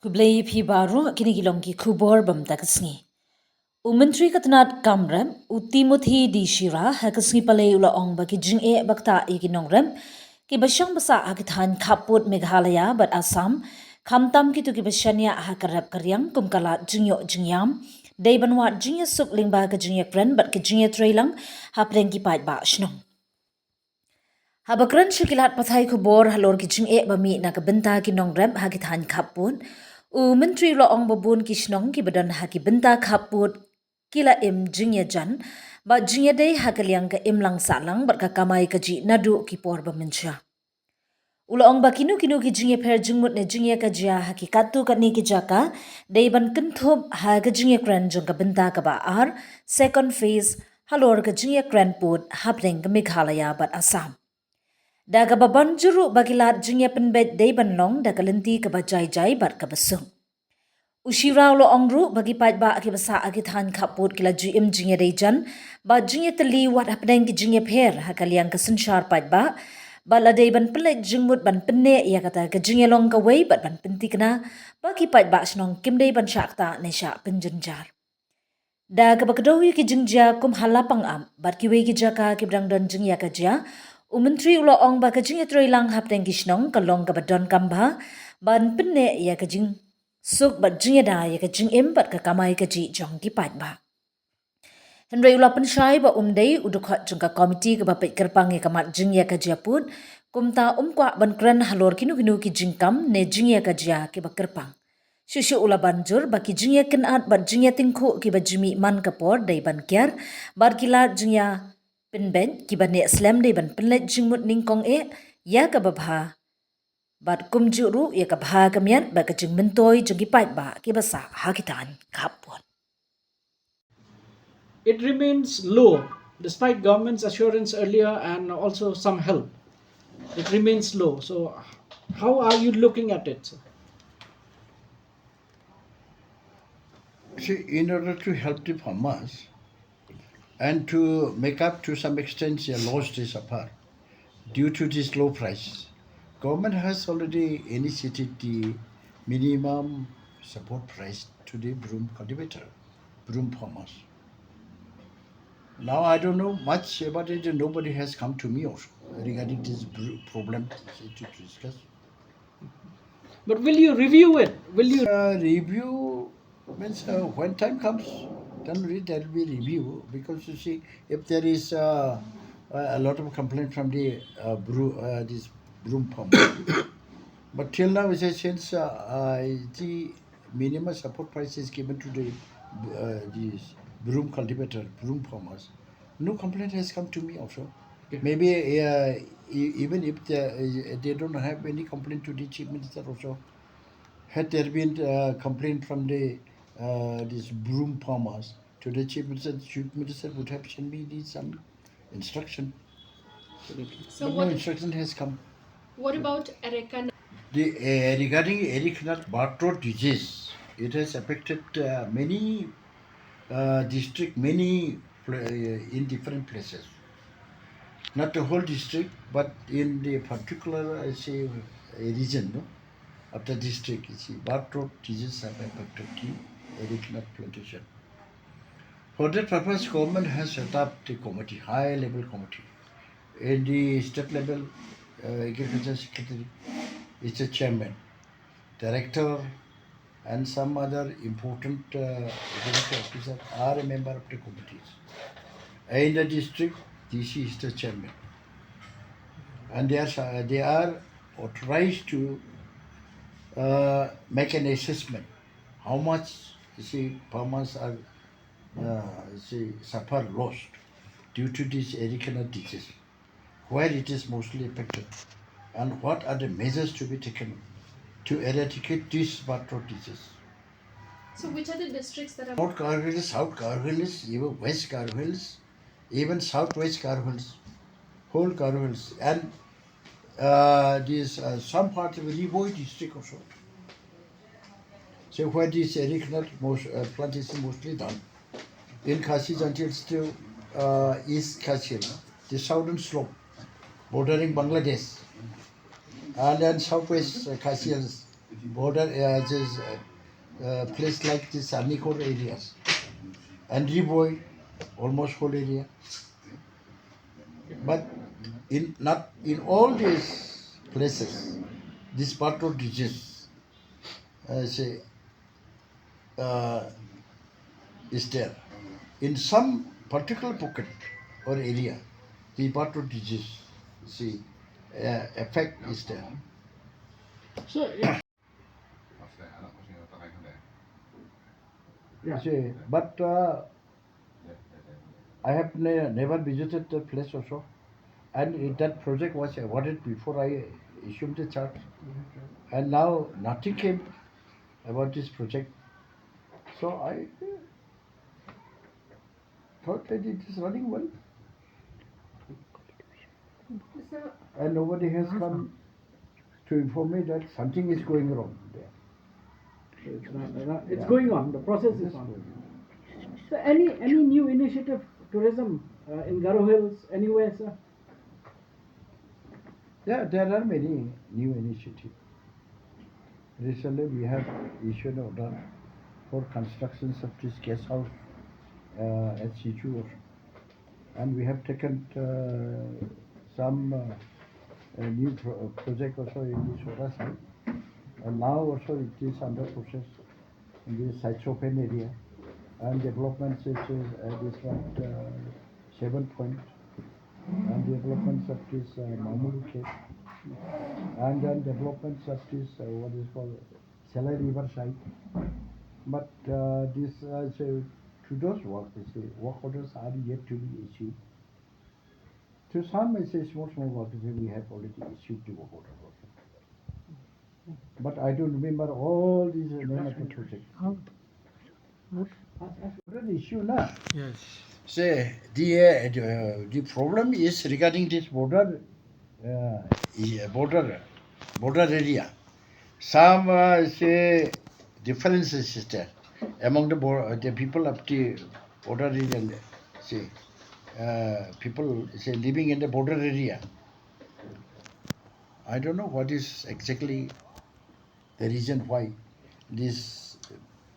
Kublai pi baru kini gilong ki kubor bam takasngi. Menteri Katanat Kamrem Utimuthi di Shira hakasngi palay ula ong baki jingeh bakta iki nongrem ki basyang basa akithan kaput Meghalaya bat Assam kamtam ki tu ki basyanya hakarap karyang kumkala jingyo jingyam day banwa jingya suk lingba ka jingya kren bat ki jingya trailang hapreng ki pait ba shnong. Habakran shukilat pathai kubor halor ki jingeh bami na kabenta ki nongrem hakithan kaput Menteri lo ong babun kishnong ki badan haki benta kaput kila jingya jan ba jingya day hakaliang ka lang salang bat ka kamai kaji nadu ki por bamencha. Ulo ong ba kinu ki jingya per jingmut ne jingya ka jia haki katu ni ki jaka day ban kenthub ha ka jingya kran jong ka benta ka ba ar second phase halor ka jingya kran put hapling ka Meghalaya bat Assam. Daga baban juru bagilat jingya pynbeit day banlong daga lenti ka bajai bat ka basung. Ushirau lo ongru bagi pait ba aki basa aki than kaput kila jingya day jan ba jingya tali wat hapdeng ki jingya per hakaliang ka sunshar pait ba la day ban pelek jingmut ban penne ya kata ka jingya long ka way bat ban penti kena bagi pait ba snong kim day ban syakta ne syak penjenjar. Da ka bakdawi ki jingja kum halapang am bat ki way ki jaka ki brang don jingya ka jia Menteri ulo ong ba ka jingya troilang hapdeng ki snong ka long ka badon kamba ban penne ya ka jing suk bat jingya da ya ka jingim bat ka kamai ka ji jong ki pat ba. Henry ula pensyai ba day udukhat jong ka komiti ka bapit kerpang ya kamat jingya ka japut kumta kwa ban kren halor kinu ki jingkam ne jingya ka jia ki ba kerpang. Shushu ula banjur ba ki jingya kenat bat jingya tingku ki ba jimi man kapor day ban kiar bar kila jingya pynbeit ki ba ne slam day ban penlet jingmut ningkong ya ka babha bat kumjuru ya ka bha kamyan ba ka jing mentoy jong pait ba ki basa hakitan kapon. It remains low despite government's assurance earlier and also some help. It remains low. So how are you looking at it? See, in order to help the farmers and to make up to some extent their loss they suffer due to this low price, government has already initiated the minimum support price to the broom cultivator, broom farmers. Now I don't know much about it, and nobody has come to me also regarding this problem to discuss. But will you review it? Will you Review means when time comes, then there will be review, because you see, if there is a lot of complaint from the this broom pump, but till now, since the minimum support price is given to the these broom cultivator, broom farmers, no complaint has come to me also. Okay. Maybe even if they don't have any complaint to the chief minister also, had there been a complaint from the these broom farmers to the chief minister would have sent me some instruction. So but what, no instruction has come. What about Areca? The regarding Eric Bartrot disease, it has affected many district, in different places. Not the whole district, but in the particular, I say, region, no? Of the district, you see, Bartrot disease have affected the Eric nut plantation. For that purpose, government has set up the committee, high-level committee. In the state level, agriculture secretary is the chairman, director, and some other important agriculture officers are a member of the committees. In the district, DC is the chairman, and they are authorized to make an assessment how much farmers are suffer loss due to this Eric disease, where it is mostly affected, and what are the measures to be taken to eradicate this Bartrot disease. So which are the districts that are North Cargill, South Cargill, even West Cargill, even Southwest Cargill, whole Cargill, and some parts of the Rivoy district also. So where this Eric nut plantation mostly done, in Kashis until still East Kashir, the southern slope, bordering Bangladesh, and then southwest Kashir, border place like this Arnikor areas. And Riboy, almost whole area. But not in all these places, this part of disease is there. In some particular pocket or area, the part of disease effect is there. So, But I have never visited the place also, and that project was awarded before I assumed the charge, and now nothing came about this project. So I thought that it is running well, and nobody has come to inform me that something is going wrong there. it's going on. The process is on. So, any new initiative, tourism in Garo Hills, anywhere, sir? Yeah, there are many new initiatives. Recently, we have issued an order for constructions of this guest house at Sichu, and we have taken some new project also in the Sora side, and now also it is under process in the site open area, and developments is this one 7 point, and developments of this Mamuru Cape, and then developments of this what is called Sela River side. But this to those work orders are yet to be issued. To some small work we have already issued the work order also. But I don't remember all these name of the project. Already issue na. Yes. Say the problem is regarding this border area. Some say differences is there among the people of the border area. Say people say living in the border area. I don't know what is exactly the reason why these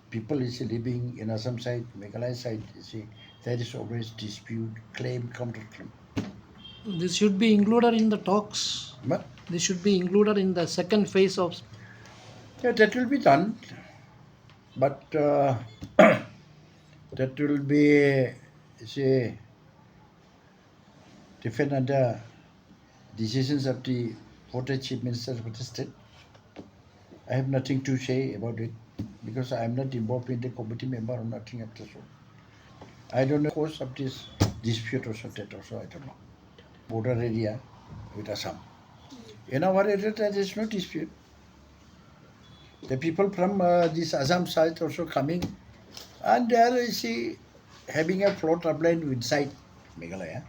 people is living in Assam side, Meghalaya side. See, there is always dispute, claim, counterclaim. This should be included in the talks. But This should be included in the second phase of. yeah, that will be done. But that will be say different under decisions of the voter chief minister of the state. I have nothing to say about it because I am not involved in the committee member or nothing of the sort. I don't know the cause of this dispute or that also, I don't know. Border area with Assam. In our area, there is no dispute. The people from this Assam side also coming, and they are having a plot upline inside Meghalaya.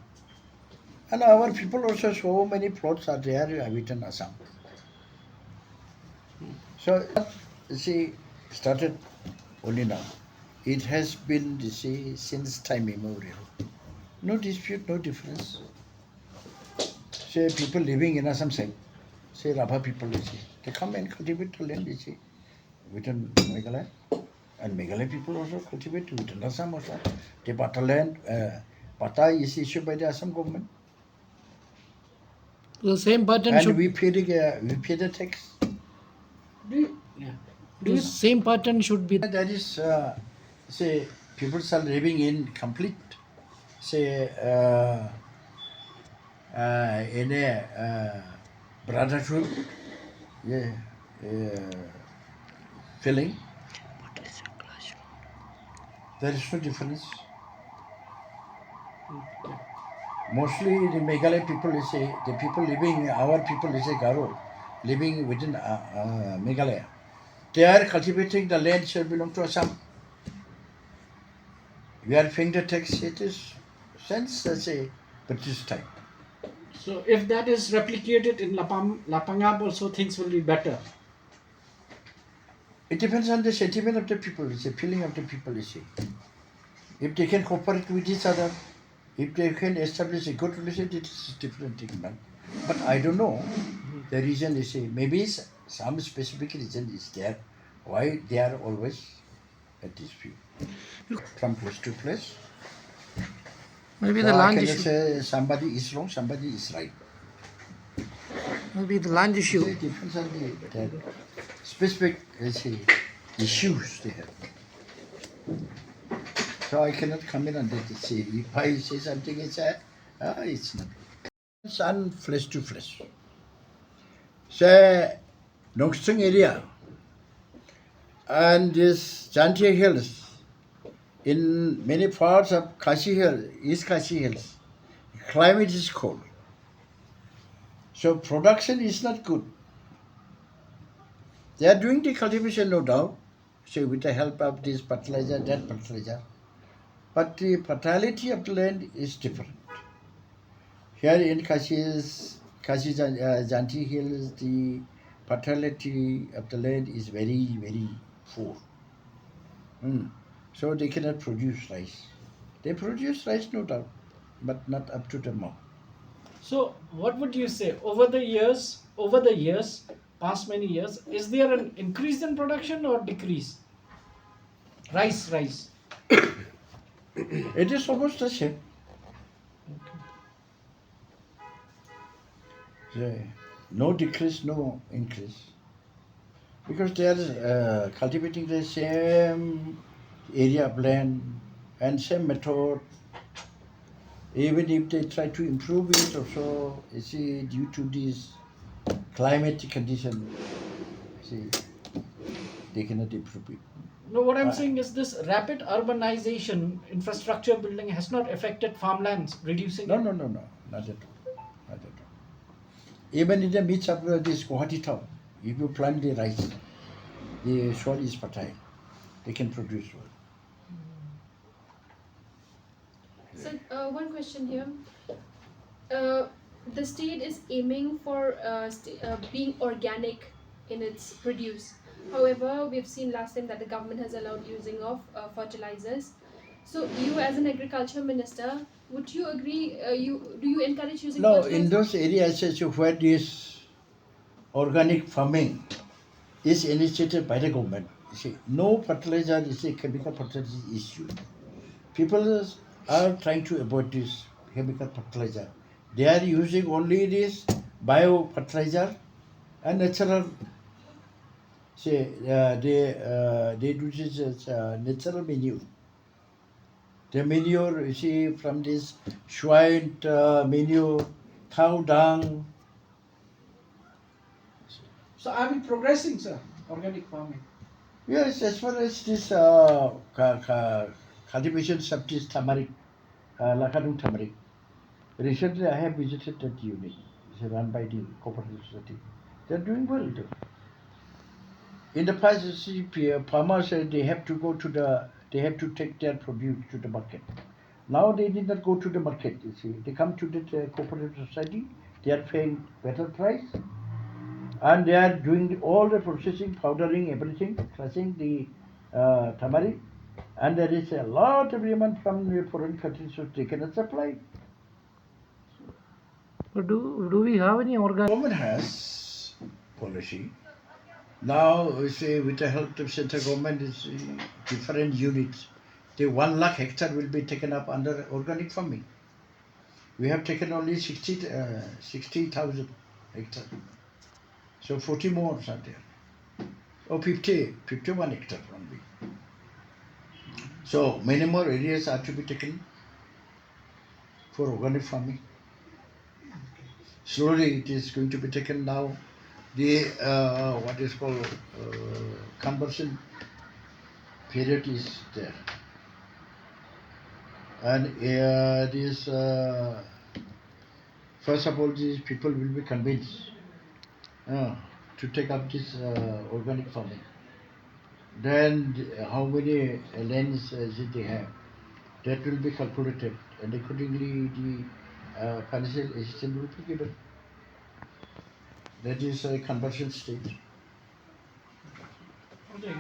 And our people also, so many plots are there within Assam. So, started only now. It has been, since time immemorial. No dispute, no difference. Say, people living in Assam side, say, Rabha people, they come and cultivate the land, within Meghalaya. And Meghalaya people also cultivate within Assam also. They pata land, pata is issued by the Assam government. The same pattern And should. we pay the tax. The same pattern should be. That is, say, people are living in complete, say, in a brotherhood, feeling. There is no difference. Mostly the Meghalaya people the people living, our people Garo, living within Meghalaya. They are cultivating the land shall belong to Assam. We are paying the tax, it is since British time. So, if that is replicated in Lapangab, also things will be better. It depends on the sentiment of the people, feeling of the people. If they can cooperate with each other, if they can establish a good relationship, it is a different thing, man. But I don't know. The reason maybe it's some specific reason is there why they are always at this view. From place to place. Maybe So the I land cannot issue. say somebody is wrong, somebody is right. Maybe the land issue. It depends on the specific issues they have. So I cannot comment on that. Say, if I say something, it's not. It's on flesh to flesh. Say, Nongstrung area and this Jantia Hills, in many parts of Kashi Hills, East Kashi Hills, climate is cold. So production is not good. They are doing the cultivation, no doubt, so with the help of this fertilizer, that fertilizer. But the fertility of the land is different. Here in Janti Hills, the fertility of the land is very, very poor. So they cannot produce rice. They produce rice, no doubt, but not up to the mark. So, what would you say over the years, past many years, is there an increase in production or decrease? Rice. It is almost the same. No decrease, no increase. Because they are cultivating the same area of land and same method. Even if they try to improve it also, you see, due to this climatic condition, see, they cannot improve it. No, what I'm saying is this rapid urbanization, infrastructure building has not affected farmlands, reducing No, it. not at all. Not at all. Even in the midst of this Guwahati town, if you plant the rice, the soil is fertile. They can produce well. So one question here. The state is aiming for being organic in its produce. However, we've seen last time that the government has allowed using of fertilizers. So, you as an agriculture minister, would you agree? Do you encourage using No, fertilizers? in those areas where this organic farming is initiated by the government, you see, no fertilizer is a chemical fertilizer is used. People are trying to avoid this chemical fertilizer. They are using only this bio fertilizer and natural. Say they do this as natural manure. The manure, you see, from this swine manure, cow dung. So, are we progressing, sir? Organic farming. Yes, as far as this cultivation of this turmeric, Lakadung turmeric. Recently, I have visited that unit. It's run by the cooperative society. They're doing well. Though. In the past, you see, farmers they have to go to they have to take their produce to the market. Now they did not go to the market. You see, they come to the cooperative society. They are paying better price, and they are doing all the processing, powdering, everything, crushing the turmeric. And there is a lot of demand from the foreign countries, so they cannot supply. Do we have any organic? Government has policy. Now, we say with the help of central government, is different units. The 1 lakh hectare will be taken up under organic farming. We have taken only 60,000 hectare. So 40 more are there. Oh, 51 hectare only. So many more areas are to be taken for organic farming. Slowly it is going to be taken now. The what is called conversion period is there. And this first of all, these people will be convinced to take up this organic farming. Then how many lands they have, that will be calculated, and accordingly the financial assistance will be given. That is a conversion stage. Okay,